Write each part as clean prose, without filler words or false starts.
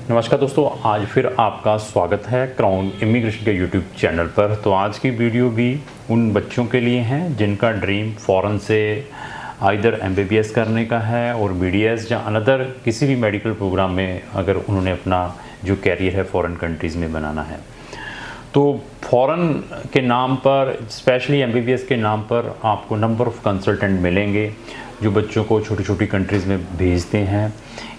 नमस्कार दोस्तों, आज फिर आपका स्वागत है क्राउन इमिग्रेशन के यूट्यूब चैनल पर। तो आज की वीडियो भी उन बच्चों के लिए हैं जिनका ड्रीम फ़ॉरेन से आइदर MBBS करने का है और BDS या अनदर किसी भी मेडिकल प्रोग्राम में अगर उन्होंने अपना जो कैरियर है फ़ॉरेन कंट्रीज़ में बनाना है। तो फ़ॉरेन के नाम पर, स्पेशली MBBS के नाम पर आपको नंबर ऑफ़ कंसल्टेंट मिलेंगे जो बच्चों को छोटी छोटी कंट्रीज़ में भेजते हैं।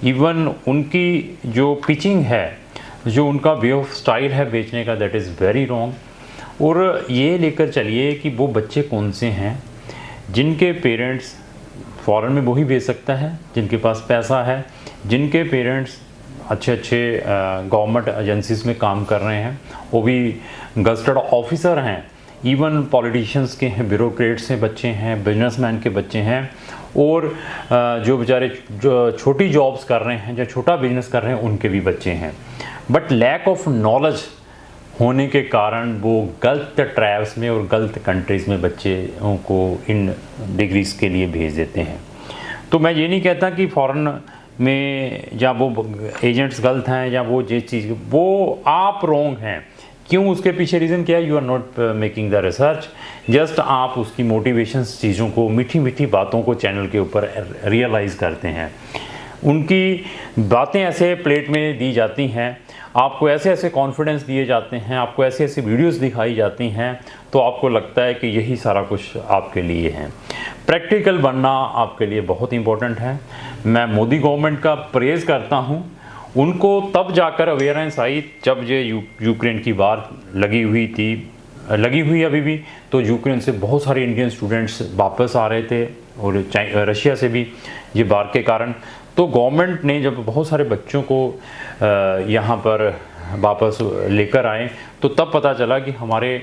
इवन उनकी जो पिचिंग है, जो उनका वे ऑफ स्टाइल है बेचने का, दैट इज़ वेरी रॉन्ग। और ये लेकर चलिए कि वो बच्चे कौन से हैं जिनके पेरेंट्स फ़ॉरेन में वही भेज सकता है जिनके पास पैसा है, जिनके पेरेंट्स अच्छे गवर्नमेंट एजेंसीज़ में काम कर रहे हैं, वो भी गज़टेड ऑफिसर हैं, इवन पॉलिटिशियंस के हैं, ब्यूरोक्रेट्स हैं बच्चे हैं, बिजनेसमैन के बच्चे हैं, और जो बेचारे जो छोटी जॉब्स कर रहे हैं, जो छोटा बिजनेस कर रहे हैं, उनके भी बच्चे हैं। बट लैक ऑफ नॉलेज होने के कारण वो गलत ट्रैप्स में और गलत कंट्रीज़ में बच्चों को इन डिग्रीज़ के लिए भेज देते हैं। तो मैं ये नहीं कहता कि फ़ॉरेन में या वो एजेंट्स गलत हैं या वो जिस चीज़, वो आप रॉन्ग हैं। क्यों, उसके पीछे रीज़न क्या है? You are not making the research, just आप उसकी मोटिवेशंस चीज़ों को, मीठी मीठी बातों को चैनल के ऊपर रियलाइज़ करते हैं। उनकी बातें ऐसे प्लेट में दी जाती हैं, आपको ऐसे ऐसे कॉन्फिडेंस दिए जाते हैं, आपको ऐसे ऐसे वीडियोस दिखाई जाती हैं, तो आपको लगता है कि यही सारा कुछ आपके लिए है। प्रैक्टिकल बनना आपके लिए बहुत इंपॉर्टेंट है। मैं मोदी गवर्नमेंट का प्रेज़ करता हूँ। उनको तब जाकर अवेयरनेस आई जब ये यूक्रेन की वार लगी हुई अभी भी, तो यूक्रेन से बहुत सारे इंडियन स्टूडेंट्स वापस आ रहे थे और रशिया से भी ये वार के कारण। तो गवर्नमेंट ने जब बहुत सारे बच्चों को यहाँ पर वापस लेकर आए, तो तब पता चला कि हमारे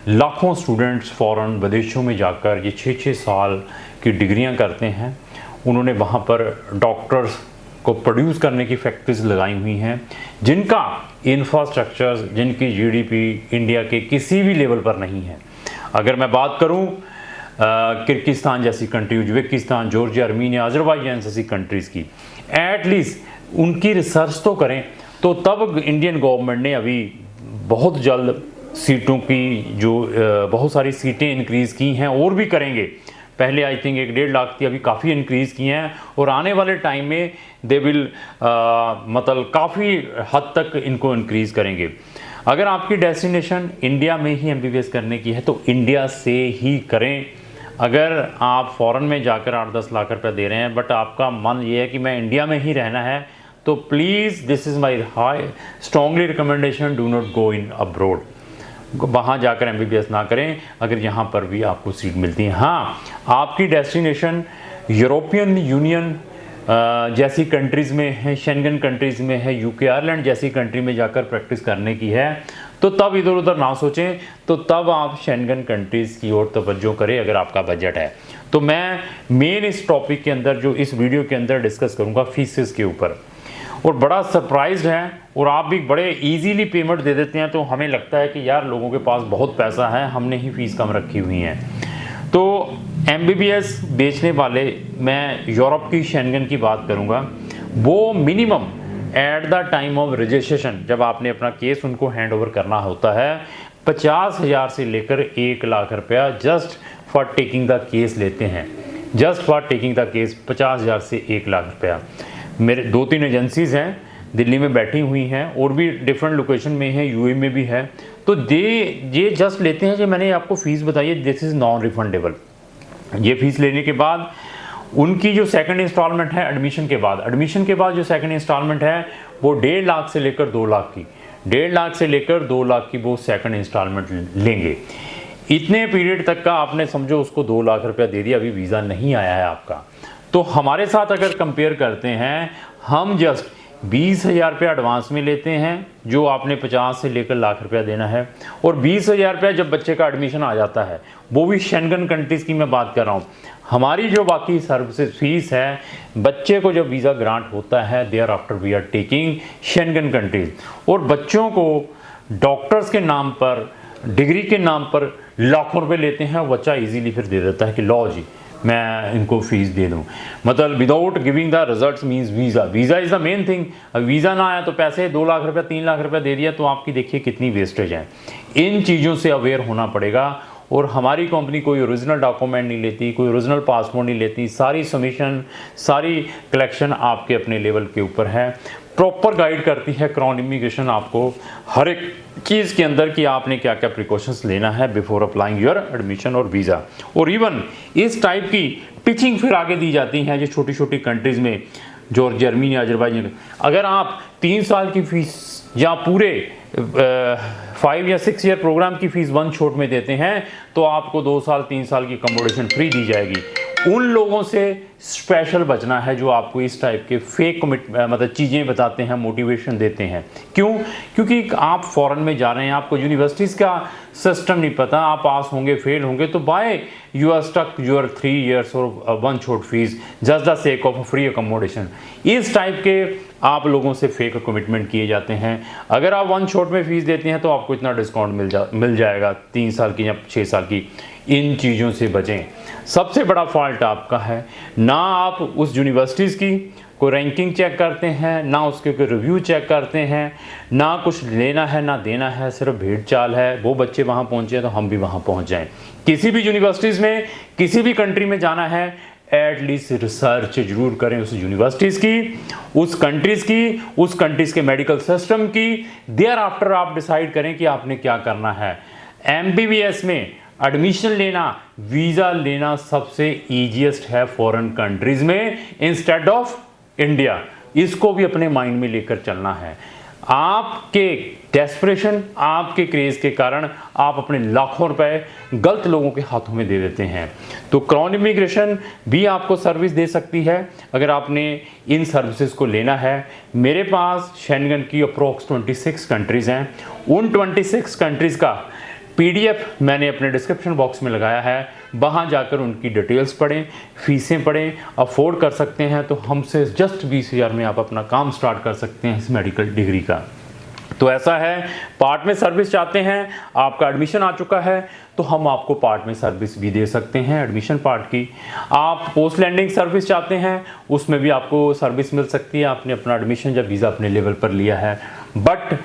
लाखों स्टूडेंट्स फ़ॉरेन विदेशों में जाकर ये 6-6 साल की डिग्रियाँ करते हैं। उन्होंने वहाँ पर डॉक्टर्स को प्रोड्यूस करने की फैक्ट्रीज लगाई हुई हैं, जिनका इंफ्रास्ट्रक्चर, जिनकी GDP इंडिया के किसी भी लेवल पर नहीं है। अगर मैं बात करूं किर्गिस्तान जैसी country, Uzbekistan, Georgia, Armenia, Azerbaijan जैसी कंट्रीज़ की, एटलीस्ट उनकी रिसर्च तो करें। तो तब इंडियन गवर्नमेंट ने अभी बहुत जल्द सीटों की जो बहुत सारी सीटें इंक्रीज़ की हैं और भी करेंगे। पहले आई थिंक 1-1.5 लाख थी, अभी काफ़ी इंक्रीज़ की हैं और आने वाले टाइम में दे विल मतलब काफ़ी हद तक इनको इंक्रीज़ करेंगे। अगर आपकी डेस्टिनेशन इंडिया में ही MBBS करने की है तो इंडिया से ही करें। अगर आप फ़ॉरेन में जाकर 8-10 लाख रुपये दे रहे हैं बट आपका मन ये है कि मैं इंडिया में ही रहना है, तो please, this is my high strongly recommendation, do not go in abroad. वहाँ जाकर MBBS ना करें अगर यहाँ पर भी आपको सीट मिलती है। हाँ, आपकी डेस्टिनेशन यूरोपियन यूनियन जैसी कंट्रीज़ में है, शेंगन कंट्रीज़ में है, UK, आयरलैंड जैसी कंट्री में जाकर प्रैक्टिस करने की है, तो तब इधर उधर ना सोचें। तो तब आप शेंगन कंट्रीज़ की ओर तवज्जो करें अगर आपका बजट है। तो मैं मेन इस टॉपिक के अंदर, जो इस वीडियो के अंदर डिस्कस करूँगा, फीसेस के ऊपर। और बड़ा सरप्राइज्ड है और आप भी बड़े इजीली पेमेंट दे देते हैं, तो हमें लगता है कि यार लोगों के पास बहुत पैसा है, हमने ही फीस कम रखी हुई है। तो MBBS बेचने वाले, मैं यूरोप की शेंगन की बात करूंगा, वो minimum at the time of registration, जब आपने अपना केस उनको हैंड ओवर करना होता है, 50,000 से लेकर 1 लाख रुपया just for taking the case लेते हैं। Just for taking the case 50,000 से 1 लाख रुपया। मेरे 2-3 एजेंसीज़ हैं, दिल्ली में बैठी हुई हैं और भी डिफरेंट लोकेशन में है, UAE में भी है। तो ये जस्ट लेते हैं। जो मैंने आपको फ़ीस बताई है, दिस इज़ नॉन रिफंडेबल। ये फ़ीस लेने के बाद उनकी जो सेकंड इंस्टॉलमेंट है एडमिशन के बाद जो सेकंड इंस्टॉलमेंट है वो 1.5 लाख से लेकर 2 लाख की, 1.5 लाख से लेकर 2 लाख की वो सेकंड इंस्टॉलमेंट लेंगे। इतने पीरियड तक का आपने समझो उसको 2 लाख रुपया दे दिया, अभी वीज़ा नहीं आया है आपका। तो हमारे साथ अगर कंपेयर करते हैं, हम जस्ट 20,000 रुपया एडवांस में लेते हैं, जो आपने 50 से लेकर लाख रुपया देना है, और 20,000 रुपया जब बच्चे का एडमिशन आ जाता है, वो भी शेंगन कंट्रीज़ की मैं बात कर रहा हूँ। हमारी जो बाकी सर्विसेज फीस है, बच्चे को जब वीज़ा ग्रांट होता है, thereafter we are taking Schengen countries, और बच्चों को डॉक्टर्स के नाम पर, डिग्री के नाम पर लाखों रुपये लेते हैं। बच्चा ईजीली फिर दे देता है कि लो जी मैं इनको फ़ीस दे दूँ, मतलब without giving the results means visa. Visa is the main thing. अब वीज़ा ना आया तो पैसे 2 लाख रुपये 3 लाख रुपये दे दिया, तो आपकी देखिए कितनी वेस्टेज है। इन चीज़ों से अवेयर होना पड़ेगा। और हमारी कंपनी कोई ओरिजिनल डॉक्यूमेंट नहीं लेती, कोई ओरिजिनल पासपोर्ट नहीं लेती, सारी सबमिशन, सारी कलेक्शन आपके अपने लेवल के ऊपर है। प्रॉपर गाइड करती है क्राउन इमिग्रेशन आपको हर एक चीज़ के अंदर कि आपने क्या क्या प्रिकॉशंस लेना है बिफोर अप्लाइंग योर एडमिशन और वीज़ा। और इवन इस टाइप की टीचिंग फिर आगे दी जाती हैं जो छोटी छोटी कंट्रीज़ में, जो जर्मनी, अजरबैजान। अगर आप 3 साल की फ़ीस या पूरे 5 या 6 ईयर प्रोग्राम की फ़ीस 1 शॉट में देते हैं, तो आपको 2 साल 3 साल की अकोमोडेशन फ्री दी जाएगी। उन लोगों से स्पेशल बचना है जो आपको इस टाइप के फेक मतलब चीज़ें बताते हैं, मोटिवेशन देते हैं। क्यों? क्योंकि आप फॉरेन में जा रहे हैं, आपको यूनिवर्सिटीज़ का सिस्टम नहीं पता, आप पास होंगे फेल होंगे, तो by you are stuck your 3 years और 1 shot fees just the sake of free accommodation. इस टाइप के आप लोगों से फेक कमिटमेंट किए जाते हैं। अगर आप 1 shot में फ़ीस देते हैं तो आपको इतना डिस्काउंट मिल जाएगा 3 साल की या 6 साल की। इन चीज़ों से बचें। सबसे बड़ा फॉल्ट आपका है, ना आप उस यूनिवर्सिटीज़ की कोई रैंकिंग चेक करते हैं, ना उसके कोई रिव्यू चेक करते हैं, ना कुछ लेना है ना देना है, सिर्फ भेड़ चाल है। वो बच्चे वहाँ पहुँचे तो हम भी वहाँ पहुँच जाएं। किसी भी यूनिवर्सिटीज़ में, किसी भी कंट्री में जाना है, एटलीस्ट रिसर्च जरूर करें उस यूनिवर्सिटीज़ की, उस कंट्रीज़ के मेडिकल सिस्टम की। देयर आफ्टर आप डिसाइड करें कि आपने क्या करना है। MBBS में एडमिशन लेना, वीज़ा लेना सबसे ईजीएस्ट है फॉरेन कंट्रीज़ में इंस्टेड ऑफ इंडिया। इसको भी अपने माइंड में लेकर चलना है। आपके डेस्परेशन, आपके क्रेज़ के कारण आप अपने लाखों रुपए गलत लोगों के हाथों में दे देते हैं। तो क्राउन इमिग्रेशन भी आपको सर्विस दे सकती है अगर आपने इन सर्विसेज को लेना है। मेरे पास शेंगन की अप्रोक्स 26 कंट्रीज़ हैं। उन 26 कंट्रीज़ का PDF मैंने अपने डिस्क्रिप्शन बॉक्स में लगाया है। वहाँ जाकर उनकी डिटेल्स पढ़ें, फ़ीसें पढ़ें। अफोर्ड कर सकते हैं तो हमसे जस्ट 20,000 में आप अपना काम स्टार्ट कर सकते हैं इस मेडिकल डिग्री का। तो ऐसा है, पार्ट में सर्विस चाहते हैं, आपका एडमिशन आ चुका है तो हम आपको पार्ट में सर्विस भी दे सकते हैं एडमिशन पार्ट की। आप पोस्ट लैंडिंग सर्विस चाहते हैं, उसमें भी आपको सर्विस मिल सकती है। आपने अपना एडमिशन जब वीज़ा अपने लेवल पर लिया है, but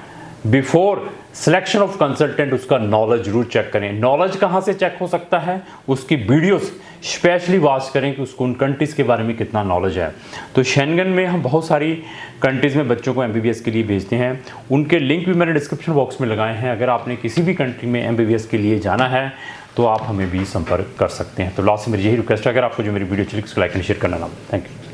before selection of consultant उसका नॉलेज जरूर चेक करें। नॉलेज कहाँ से चेक हो सकता है? उसकी वीडियोस स्पेशली वॉच करें कि उसको उन कंट्रीज़ के बारे में कितना नॉलेज है। तो शेंगन में हम बहुत सारी कंट्रीज़ में बच्चों को MBBS के लिए भेजते हैं। उनके लिंक भी मैंने डिस्क्रिप्शन बॉक्स में लगाए हैं। अगर आपने किसी भी कंट्री में MBBS के लिए जाना है तो आप हमें भी संपर्क कर सकते हैं। तो लास्ट में मेरी यही रिक्वेस्ट है, अगर आपको जो मेरी वीडियो अच्छी लगी उसको लाइक एंड शेयर करना ना। Thank you.